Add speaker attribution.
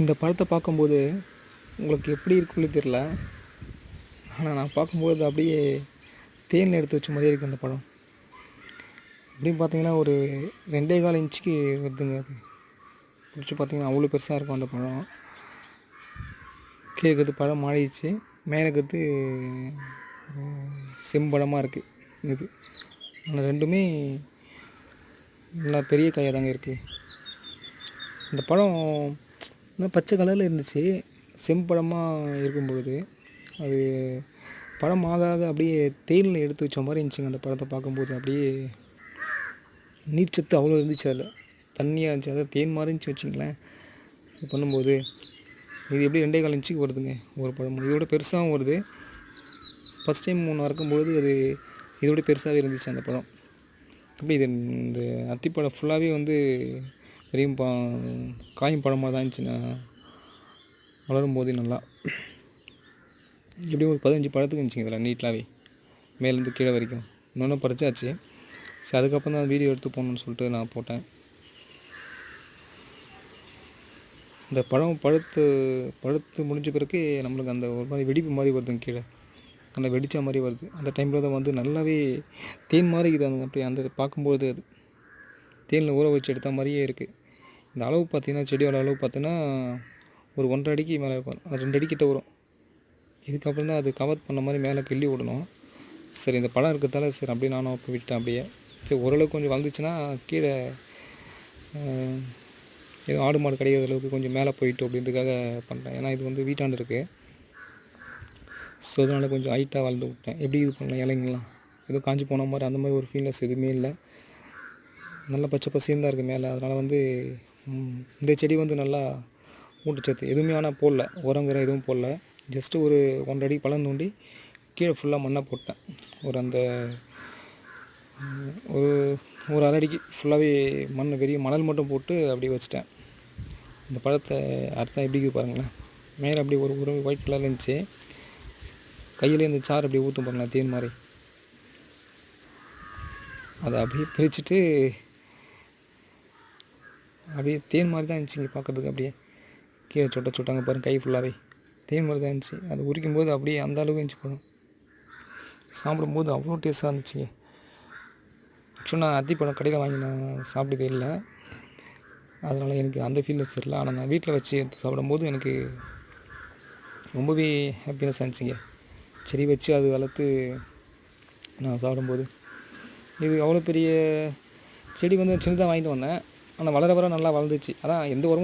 Speaker 1: இந்த படத்தை பார்க்கும்போது உங்களுக்கு எப்படி இருக்குன்னு தெரியல. ஆனால் நான் பார்க்கும்போது அப்படியே தேனில் எடுத்து வச்ச மாதிரியே இருக்குது அந்த படம். எப்படின்னு பார்த்தீங்கன்னா ஒரு 2.25 இன்ச்சுக்கு வருதுங்க. அது பிடிச்சி பார்த்தீங்கன்னா அவ்வளோ பெருசாக இருக்கும் அந்த பழம். கீழே இருக்கிறது பழம் மாறிடுச்சு, மேலே இருக்கிறது செம்பழமாக இருக்குது. இது ஆனால் ரெண்டுமே நல்லா பெரிய காயாக தாங்க இருக்குது. இந்த பழம் இன்னும் பச்சை கலரில் இருந்துச்சு. செம்பழமாக இருக்கும்பொழுது அது பழம் ஆக ஆக அப்படியே தேனில் எடுத்து வச்ச மாதிரி இருந்துச்சுங்க. அந்த பழத்தை பார்க்கும்போது அப்படியே நீர்ச்சத்து அவ்வளோ இருந்துச்சு. அதில் தண்ணியாக இருந்துச்சு, அதாவது தேன் மாதிரி இருந்துச்சு வச்சுங்களேன். இது பண்ணும்போது இது எப்படி 2.25 இன்ச்சுக்கு வருதுங்க ஒரு பழம். இதோட பெருசாகவும் வருது. ஃபஸ்ட் டைம் ஒன்று வறுக்கும்பொழுது அது இதோட பெருசாகவே இருந்துச்சு அந்த பழம். அப்படி இது இந்த அத்திப்பழம் ஃபுல்லாகவே வந்து பெரிய காயும் பழமாக தான் இருந்துச்சுன்னா வளரும் போதே நல்லா எப்படியும் ஒரு 15 பழத்துக்கு இருந்துச்சுங்க இதில் நீட்டாகவே மேலேருந்து கீழே வரைக்கும். இன்னொன்று பறிச்சாச்சு. சரி, அதுக்கப்புறம் தான் வீடியோ எடுத்து போகணுன்னு சொல்லிட்டு நான் போட்டேன். இந்த பழம் பழுத்து முடிஞ்ச பிறகு நம்மளுக்கு அந்த ஒரு மாதிரி வெடிப்பு மாதிரி வருதுங்க, கீழே நல்லா வெடித்த மாதிரி வருது. அந்த டைமில் தான் வந்து நல்லாவே தேன் மாதிரி இது. அந்த அப்படி அந்த பார்க்கும்போது அது தேனில் ஊற வச்சு எடுத்த மாதிரியே இருக்குது. இந்த அளவு பார்த்திங்கன்னா செடியோட அளவு பார்த்தீங்கன்னா ஒரு 1.5 அடிக்கு மேலே இருக்கும். அது 2 அடிக்கிட்ட வரும். இதுக்கப்புறம் தான் அது கவர் பண்ண மாதிரி மேலே கிள்ளி விடணும். சரி, இந்த பழம் இருக்கிறதால சரி அப்படியே நானும் அப்போ விட்டேன். அப்படியே சரி ஓரளவுக்கு கொஞ்சம் வளர்ந்துச்சுன்னா கீழே ஏதோ ஆடு மாடு கிடைக்கிற அளவுக்கு கொஞ்சம் மேலே போயிட்டு அப்படின்றதுக்காக பண்ணுறேன். ஏன்னா இது வந்து வீட்டாண்டு இருக்குது. ஸோ அதனால் கொஞ்சம் ஹைட்டாக வளர்ந்து விட்டேன். எப்படி இது பண்ணலாம், இலைங்கலாம் ஏதோ காஞ்சி போன மாதிரி அந்த மாதிரி ஒரு ஃபீல்னஸ் எதுவுமே இல்லை. நல்லா பச்சை பசேன்னு தான் இருக்குது மேலே. அதனால் வந்து இந்த செடி வந்து நல்லா ஊட்டச்சத்து எதுவுமே ஆனால் போடல, உரங்கிற எதுவும் போடல. ஜஸ்ட்டு ஒரு 1.5 அடி பழம் தோண்டி கீழே ஃபுல்லாக மண்ணை போட்டேன். ஒரு அந்த ஒரு அரை அடிக்கு ஃபுல்லாகவே மண் பெரிய மணல் மட்டும் போட்டு அப்படியே வச்சுட்டேன். இந்த பழத்தை அர்த்தம் எப்படி இருக்குது பாருங்களேன். மேலே அப்படியே ஒரு ஒயிட் கலரில் இருந்துச்சு. கையிலே இந்த சாறு அப்படியே ஊற்றும் பாருங்களேன், தேன் மாதிரி. அதை அப்படியே பிரிச்சுட்டு அப்படியே தேன் மாதிரி தான் இருந்துச்சுங்க பார்க்குறதுக்கு. அப்படியே கீழே சொட்டாங்க பாருங்கள், கை ஃபுல்லாகவே தேன் மாதிரி தான் இருந்துச்சு. அது உரிக்கும்போது அப்படியே அந்த அளவுக்கு இருந்துச்சு பழம். சாப்பிடும்போது அவ்வளோ டேஸ்ட்டாக இருந்துச்சுங்க. ஆக்சுவலாக நான் அத்திப்பழம் கடையில் வாங்கி நான் சாப்பிட்டதே இல்லை. அதனால் எனக்கு அந்த ஃபீல்னஸ் தெரியல. ஆனால் நான் வீட்டில் வச்சு எடுத்து சாப்பிடும்போது எனக்கு ரொம்பவே ஹாப்பினஸ் இருந்துச்சுங்க. செடி வச்சு அது வளர்த்து நான் சாப்பிடும்போது இது அவ்வளோ பெரிய செடி வந்து சின்னதாக வாங்கிட்டு வந்தேன். ஆனால் வளர நல்லா வளர்ந்துச்சு. அதான் எந்த உரமும்